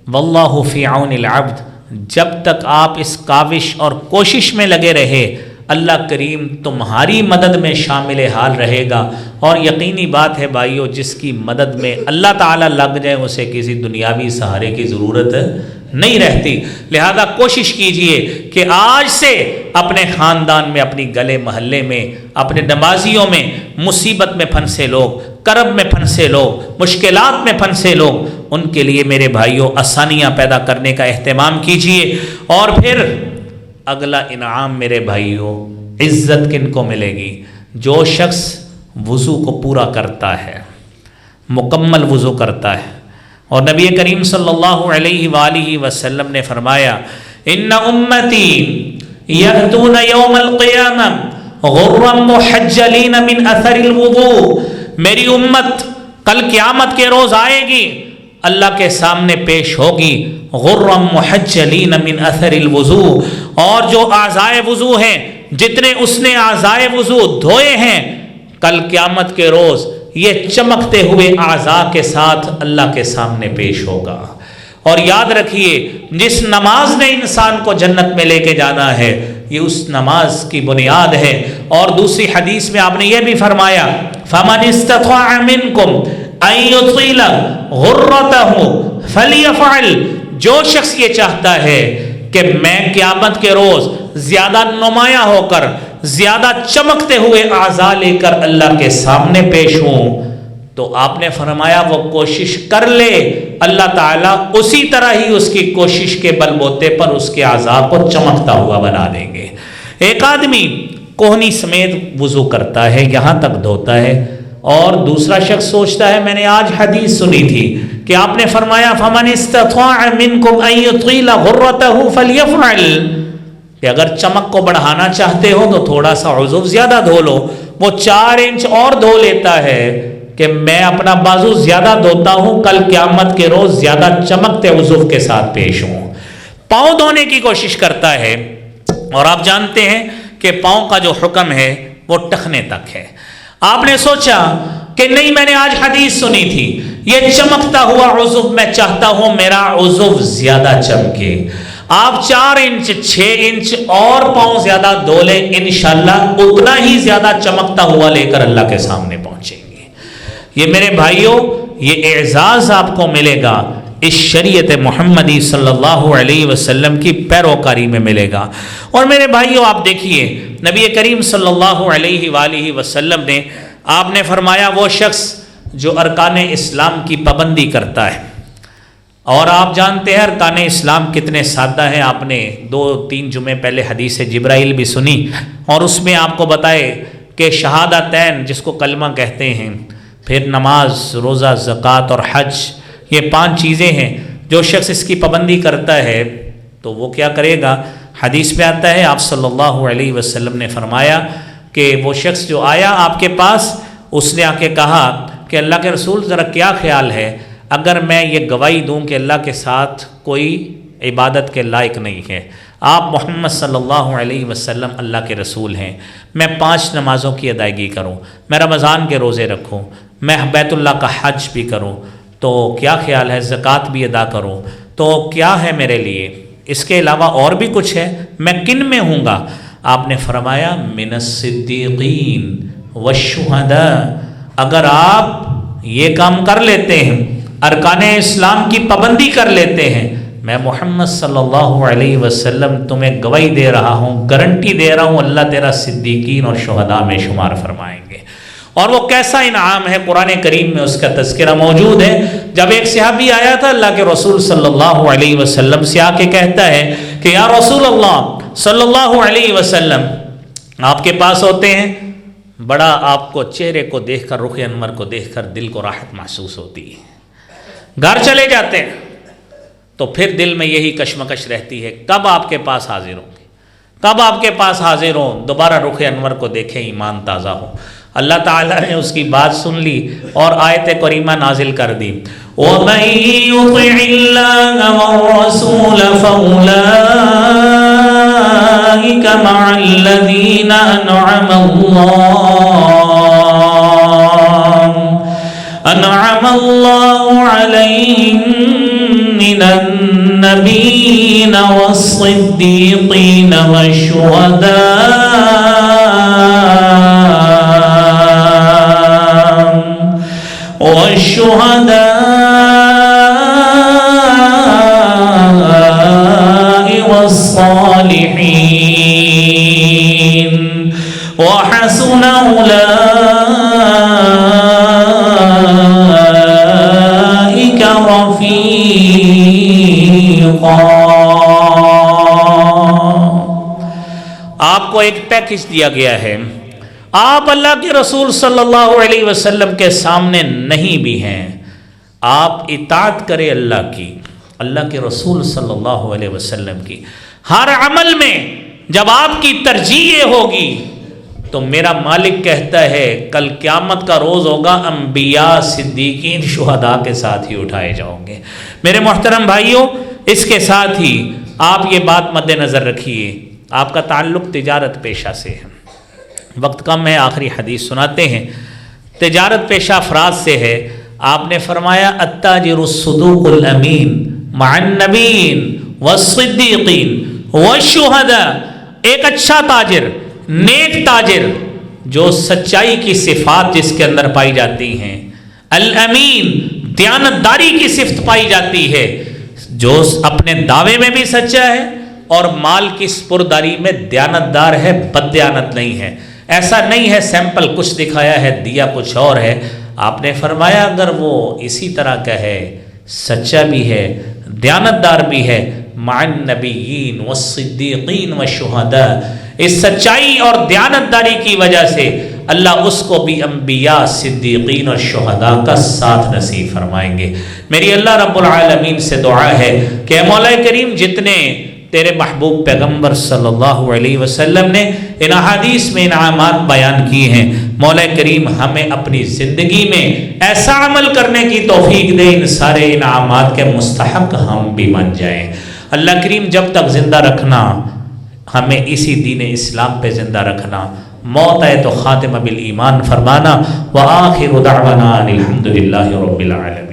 واللہ فی عون العبد، جب تک آپ اس کاوش اور کوشش میں لگے رہے اللہ کریم تمہاری مدد میں شامل حال رہے گا۔ اور یقینی بات ہے بھائیو، جس کی مدد میں اللہ تعالیٰ لگ جائے اسے کسی دنیاوی سہارے کی ضرورت نہیں رہتی۔ لہذا کوشش کیجئے کہ آج سے اپنے خاندان میں، اپنی گلے محلے میں، اپنے نمازیوں میں مصیبت میں پھنسے لوگ، کرب میں پھنسے لوگ، مشکلات میں پھنسے لوگ، ان کے لیے میرے بھائیوں آسانیاں پیدا کرنے کا اہتمام کیجئے۔ اور پھر اگلا انعام میرے بھائیوں، عزت کن کو ملے گی؟ جو شخص وضو کو پورا کرتا ہے، مکمل وضو کرتا ہے۔ اور نبی کریم صلی اللہ علیہ وآلہ وسلم نے فرمایا ان امتی یأتون یوم القیامہ غرا محجلین من اثر الوضوء، میری امت کل قیامت کے روز آئے گی، اللہ کے سامنے پیش ہوگی، غرا محجلین من اثر الوضوء، اور جو اعضائے وضو ہیں، جتنے اس نے اعضائے وضو دھوئے ہیں، کل قیامت کے روز یہ چمکتے ہوئے اعضاء کے ساتھ اللہ کے سامنے پیش ہوگا۔ اور یاد رکھیے جس نماز نے انسان کو جنت میں لے کے جانا ہے یہ اس نماز کی بنیاد ہے۔ اور دوسری حدیث میں آپ نے یہ بھی فرمایا فَمَنِ اسْتَطَاعَ مِنْكُمْ أَن يُطِيلَ غُرَّتَهُ فَلْيَفْعَلْ، جو شخص یہ چاہتا ہے کہ میں قیامت کے روز زیادہ نمایاں ہو کر، زیادہ چمکتے ہوئے اعضاء لے کر اللہ کے سامنے پیش ہوں، تو آپ نے فرمایا وہ کوشش کر لے، اللہ تعالیٰ اسی طرح ہی اس کی کوشش کے بل بوتے پر اس کے اعضاء کو چمکتا ہوا بنا دیں گے۔ ایک آدمی کوہنی سمیت وضو کرتا ہے، یہاں تک دھوتا ہے، اور دوسرا شخص سوچتا ہے میں نے آج حدیث سنی تھی کہ آپ نے فرمایا فَمَنِ اسْتَطَاعَ مِنْكُمْ أَن يُطِيلَ غُرَّتَهُ فَلْيَفْعَلْ، کہ اگر چمک کو بڑھانا چاہتے ہو تو تھوڑا سا عضو زیادہ دھو لو۔ وہ 4 انچ اور دھو لیتا ہے کہ میں اپنا بازو زیادہ دھوتا ہوں، کل قیامت کے روز زیادہ چمکتے عضو کے ساتھ پیش ہوں۔ پاؤں دھونے کی کوشش کرتا ہے، اور آپ جانتے ہیں کہ پاؤں کا جو حکم ہے وہ ٹخنے تک ہے۔ آپ نے سوچا کہ نہیں میں نے آج حدیث سنی تھی یہ چمکتا ہوا عضو، میں چاہتا ہوں میرا عضو زیادہ چمکے۔ آپ 4 انچ 6 انچ اور پاؤں زیادہ دھو لیں، انشاءاللہ اتنا ہی زیادہ چمکتا ہوا لے کر اللہ کے سامنے پہنچیں گے۔ یہ میرے بھائیوں یہ اعزاز آپ کو ملے گا اس شریعت محمدی صلی اللہ علیہ وسلم کی پیروکاری میں ملے گا۔ اور میرے بھائیوں آپ دیکھیے نبی کریم صلی اللہ علیہ وآلہ وسلم نے آپ نے فرمایا وہ شخص جو ارکان اسلام کی پابندی کرتا ہے، اور آپ جانتے ہیں ارکان اسلام کتنے سادہ ہیں، آپ نے 2-3 جمعے پہلے حدیث جبرائیل بھی سنی، اور اس میں آپ کو بتائے کہ شہادتین جس کو کلمہ کہتے ہیں، پھر نماز، روزہ، زکوٰۃ اور حج، یہ 5 چیزیں ہیں۔ جو شخص اس کی پابندی کرتا ہے تو وہ کیا کرے گا؟ حدیث میں آتا ہے آپ صلی اللہ علیہ وسلم نے فرمایا کہ وہ شخص جو آیا آپ کے پاس، اس نے آ کے کہا کہ اللہ کے رسول ذرا کیا خیال ہے اگر میں یہ گواہی دوں کہ اللہ کے ساتھ کوئی عبادت کے لائق نہیں ہے، آپ محمد صلی اللہ علیہ وسلم اللہ کے رسول ہیں، میں 5 نمازوں کی ادائیگی کروں، میں رمضان کے روزے رکھوں، میں بیت اللہ کا حج بھی کروں، تو کیا خیال ہے زکوٰۃ بھی ادا کروں، تو کیا ہے میرے لیے؟ اس کے علاوہ اور بھی کچھ ہے، میں کن میں ہوں گا؟ آپ نے فرمایا من الصدیقین والشہداء، اگر آپ یہ کام کر لیتے ہیں، ارکان اسلام کی پابندی کر لیتے ہیں، میں محمد صلی اللہ علیہ وسلم تمہیں گواہی دے رہا ہوں، گارنٹی دے رہا ہوں، اللہ تیرا صدیقین اور شہداء میں شمار فرمائیں گے۔ اور وہ کیسا انعام ہے، قرآن کریم میں اس کا تذکرہ موجود ہے۔ جب ایک صحابی آیا تھا اللہ کے رسول صلی اللہ علیہ وسلم سے، آ کے کہتا ہے کہ یا رسول اللہ صلی اللہ علیہ وسلم، آپ کے پاس ہوتے ہیں، بڑا آپ کو چہرے کو دیکھ کر، رخ انور کو دیکھ کر دل کو راحت محسوس ہوتی ہے، گھر چلے جاتے ہیں تو پھر دل میں یہی کشمکش رہتی ہے کب آپ کے پاس حاضر ہوں گے، کب آپ کے پاس حاضر ہوں، دوبارہ رخ انور کو دیکھیں، ایمان تازہ ہو۔ اللہ تعالیٰ نے اس کی بات سن لی اور آیت کریمہ نازل کر دی، وَمَن يُطِعِ اللَّهَ وَالرَّسُولَ فَأُولَٰئِكَ مَعَ الَّذِينَ أَنْعَمَ اللَّهُ عَلَيْهِم مِّنَ النَّبِيِّينَ وَالصِّدِّيقِينَ والشهداء والصالحين وحسن أولئك رفيقا۔ آپ کو ایک پیکج دیا گیا ہے، آپ اللہ کے رسول صلی اللہ علیہ وسلم کے سامنے نہیں بھی ہیں، آپ اطاعت کرے اللہ کی، اللہ کے رسول صلی اللہ علیہ وسلم کی، ہر عمل میں جب آپ کی ترجیح ہوگی تو میرا مالک کہتا ہے کل قیامت کا روز ہوگا، انبیاء صدیقین شہداء کے ساتھ ہی اٹھائے جاؤں گے۔ میرے محترم بھائیوں، اس کے ساتھ ہی آپ یہ بات مد نظر رکھیے، آپ کا تعلق تجارت پیشہ سے ہے، وقت کم ہے، آخری حدیث سناتے ہیں، تجارت پیشہ افراد سے ہے۔ آپ نے فرمایا التاجر الصدوق الامین مع النبیین والصدیقین والشہداء، ایک اچھا تاجر، نیک تاجر، جو سچائی کی صفات جس کے اندر پائی جاتی ہیں، الامین، دیانتداری کی صفت پائی جاتی ہے، جو اپنے دعوے میں بھی سچا ہے اور مال کی سپرداری میں دیانتدار ہے، بددیانت نہیں ہے۔ ایسا نہیں ہے سیمپل کچھ دکھایا ہے دیا کچھ اور ہے۔ آپ نے فرمایا اگر وہ اسی طرح کا ہے، سچا بھی ہے، دیانتدار بھی ہے، مع النبیین والصدیقین والشہداء، اس سچائی اور دیانتداری کی وجہ سے اللہ اس کو بھی انبیاء، صدیقین اور شہداء کا ساتھ نصیب فرمائیں گے۔ میری اللہ رب العالمین سے دعا ہے کہ اے مولا کریم، جتنے تیرے محبوب پیغمبر صلی اللہ علیہ وسلم نے ان احادیث میں انعامات بیان کیے ہیں، مولا کریم ہمیں اپنی زندگی میں ایسا عمل کرنے کی توفیق دے ان سارے انعامات کے مستحق ہم بھی بن جائیں۔ اللہ کریم جب تک زندہ رکھنا، ہمیں اسی دین اسلام پہ زندہ رکھنا، موت ہے تو خاتمہ بالایمان فرمانا۔ وآخر دعوانا الحمدللہ رب العالمین۔